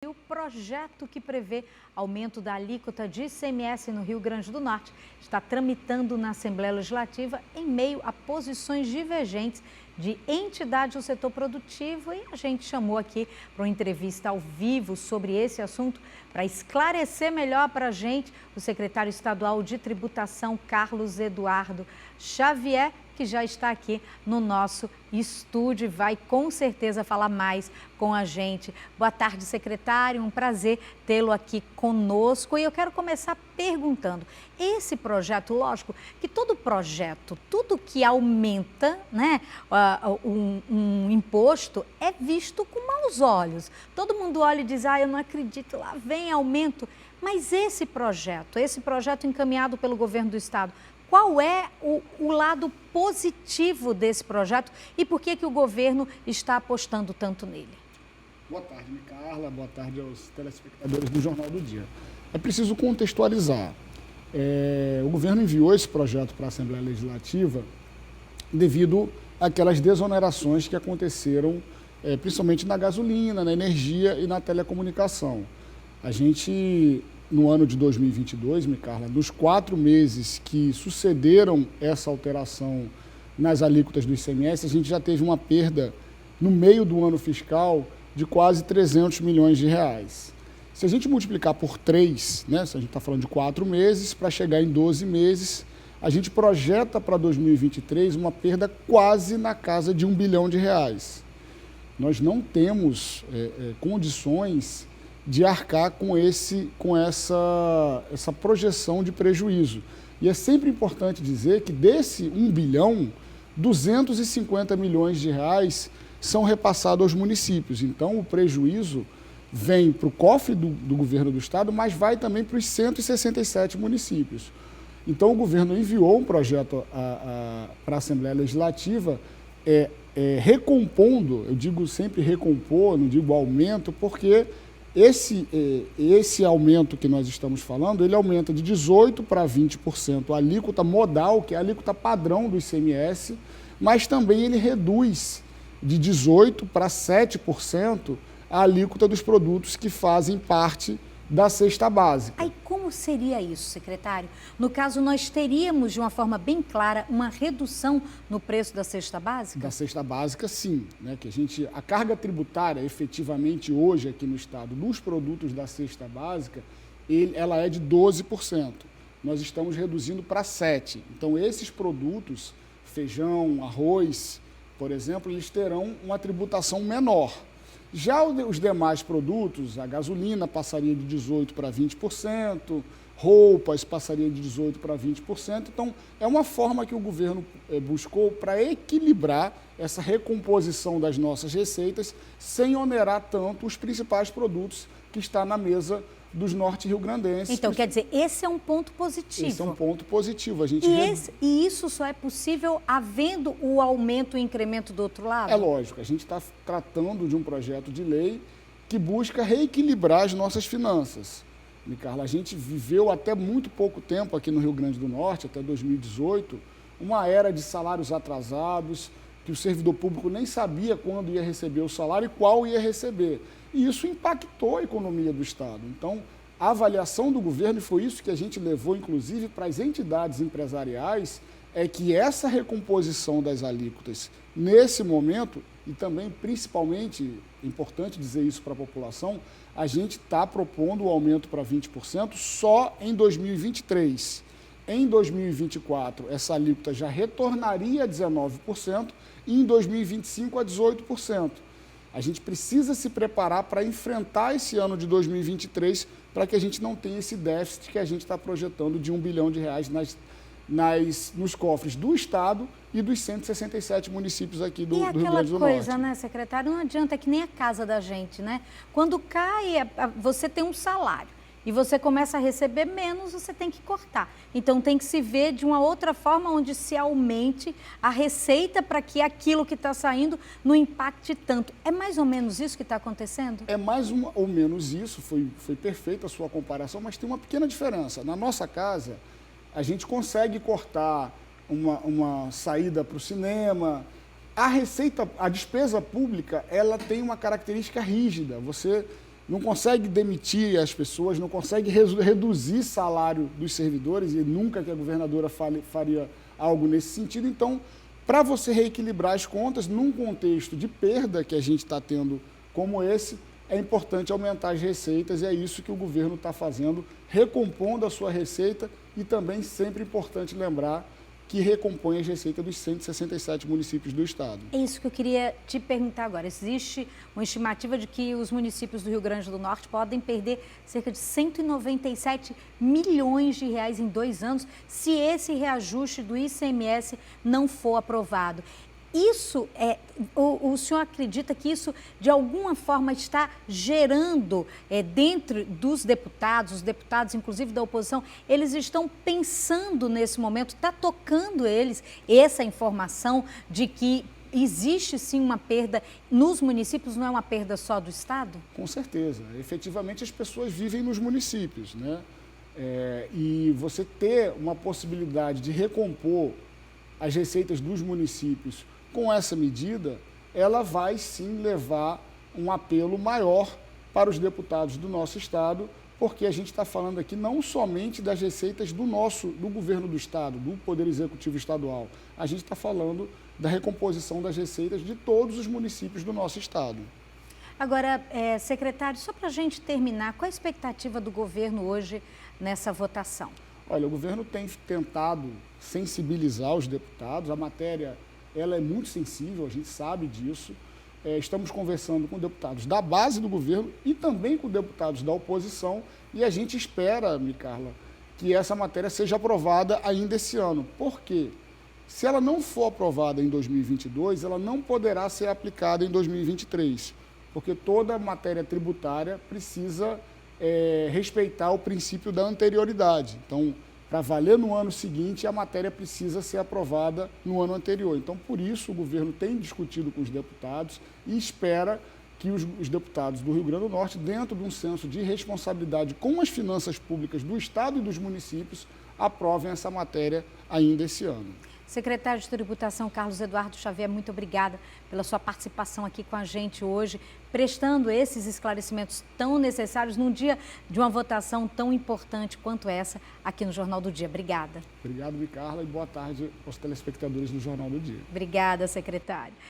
O projeto que prevê aumento da alíquota de ICMS no Rio Grande do Norte está tramitando na Assembleia Legislativa em meio a posições divergentes de entidades do setor produtivo, e a gente chamou aqui para uma entrevista ao vivo sobre esse assunto para esclarecer melhor para a gente o secretário estadual de tributação, Carlos Eduardo Xavier, que já está aqui no nosso estúdio e vai com certeza falar mais com a gente. Boa tarde, secretário, um prazer tê-lo aqui conosco. E eu quero começar perguntando, esse projeto, lógico que todo projeto, tudo que aumenta, né, um imposto é visto com maus olhos. Todo mundo olha e diz, eu não acredito, lá vem aumento. Mas esse projeto encaminhado pelo governo do estado, qual é o lado positivo desse projeto e por que o governo está apostando tanto nele? Boa tarde, Carla. Boa tarde aos telespectadores do Jornal do Dia. É preciso contextualizar. O governo enviou esse projeto para a Assembleia Legislativa devido àquelas desonerações que aconteceram, principalmente na gasolina, na energia e na telecomunicação. A gente, no ano de 2022, Carla, nos 4 meses que sucederam essa alteração nas alíquotas do ICMS, a gente já teve uma perda no meio do ano fiscal de quase 300 milhões de reais. Se a gente multiplicar por 3, né, se a gente está falando de 4 meses, para chegar em 12 meses, a gente projeta para 2023 uma perda quase na casa de R$1 bilhão. Nós não temos condições de arcar com essa projeção de prejuízo. E é sempre importante dizer que desse 1 bilhão, 250 milhões de reais são repassados aos municípios. Então, o prejuízo vem para o cofre do governo do estado, mas vai também para os 167 municípios. Então, o governo enviou um projeto para a Assembleia Legislativa recompondo, eu digo sempre recompor, não digo aumento, porque esse aumento que nós estamos falando, ele aumenta de 18% para 20% a alíquota modal, que é a alíquota padrão do ICMS, mas também ele reduz de 18% para 7% a alíquota dos produtos que fazem parte da cesta básica. Aí como seria isso, secretário? No caso, nós teríamos, de uma forma bem clara, uma redução no preço da cesta básica? Da cesta básica, sim. Né? A carga tributária, efetivamente, hoje aqui no estado, nos produtos da cesta básica, ela é de 12%. Nós estamos reduzindo para 7%. Então, esses produtos, feijão, arroz, por exemplo, eles terão uma tributação menor. Já os demais produtos, a gasolina passaria de 18% para 20%, roupas passaria de 18% para 20%. Então, é uma forma que o governo buscou para equilibrar essa recomposição das nossas receitas sem onerar tanto os principais produtos que estão na mesa dos norte-riograndenses. Então, quer dizer, esse é um ponto positivo. Esse é um ponto positivo. E isso só é possível havendo o aumento e incremento do outro lado? É lógico, a gente está tratando de um projeto de lei que busca reequilibrar as nossas finanças. Carla, a gente viveu até muito pouco tempo aqui no Rio Grande do Norte, até 2018, uma era de salários atrasados, que o servidor público nem sabia quando ia receber o salário e qual ia receber. E isso impactou a economia do estado. Então, a avaliação do governo, e foi isso que a gente levou, inclusive, para as entidades empresariais, é que essa recomposição das alíquotas, nesse momento, e também, principalmente, é importante dizer isso para a população, a gente está propondo o aumento para 20% só em 2023. Em 2024, essa alíquota já retornaria a 19% e em 2025 a 18%. A gente precisa se preparar para enfrentar esse ano de 2023 para que a gente não tenha esse déficit que a gente está projetando de R$1 bilhão nos cofres do estado e dos 167 municípios aqui do Rio Grande do Norte. E aquela coisa, né, secretário, não adianta, é que nem a casa da gente, né? Quando cai, você tem um salário e você começa a receber menos, você tem que cortar. Então tem que se ver de uma outra forma onde se aumente a receita para que aquilo que está saindo não impacte tanto. É mais ou menos isso que está acontecendo? É mais ou menos isso, foi perfeita a sua comparação, mas tem uma pequena diferença. Na nossa casa, a gente consegue cortar uma saída para o cinema. A despesa pública, ela tem uma característica rígida. Você não consegue demitir as pessoas, não consegue reduzir salário dos servidores, e nunca que a governadora faria algo nesse sentido. Então, para você reequilibrar as contas, num contexto de perda que a gente está tendo como esse, é importante aumentar as receitas, e é isso que o governo está fazendo, recompondo a sua receita, e também sempre importante lembrar que recompõe as receitas dos 167 municípios do estado. É isso que eu queria te perguntar agora. Existe uma estimativa de que os municípios do Rio Grande do Norte podem perder cerca de 197 milhões de reais em 2 anos se esse reajuste do ICMS não for aprovado. Isso o senhor acredita que isso de alguma forma está gerando dentro dos deputados, os deputados inclusive da oposição, eles estão pensando nesse momento, está tocando eles essa informação de que existe sim uma perda nos municípios, não é uma perda só do estado? Com certeza, efetivamente as pessoas vivem nos municípios, né? E você ter uma possibilidade de recompor as receitas dos municípios com essa medida, ela vai sim levar um apelo maior para os deputados do nosso estado, porque a gente está falando aqui não somente das receitas do governo do estado, do Poder Executivo Estadual, a gente está falando da recomposição das receitas de todos os municípios do nosso estado. Agora, secretário, só para a gente terminar, qual a expectativa do governo hoje nessa votação? Olha, o governo tem tentado sensibilizar os deputados, a matéria ela é muito sensível, a gente sabe disso. Estamos conversando com deputados da base do governo e também com deputados da oposição, e a gente espera, Micarla, que essa matéria seja aprovada ainda esse ano. Por quê? Se ela não for aprovada em 2022, ela não poderá ser aplicada em 2023, porque toda matéria tributária precisa respeitar o princípio da anterioridade. Então, para valer no ano seguinte, a matéria precisa ser aprovada no ano anterior. Então, por isso, o governo tem discutido com os deputados e espera que os deputados do Rio Grande do Norte, dentro de um senso de responsabilidade com as finanças públicas do estado e dos municípios, aprovem essa matéria ainda esse ano. Secretário de Tributação, Carlos Eduardo Xavier, muito obrigada pela sua participação aqui com a gente hoje, prestando esses esclarecimentos tão necessários num dia de uma votação tão importante quanto essa aqui no Jornal do Dia. Obrigada. Obrigado, Micarla, e boa tarde aos telespectadores do Jornal do Dia. Obrigada, secretário.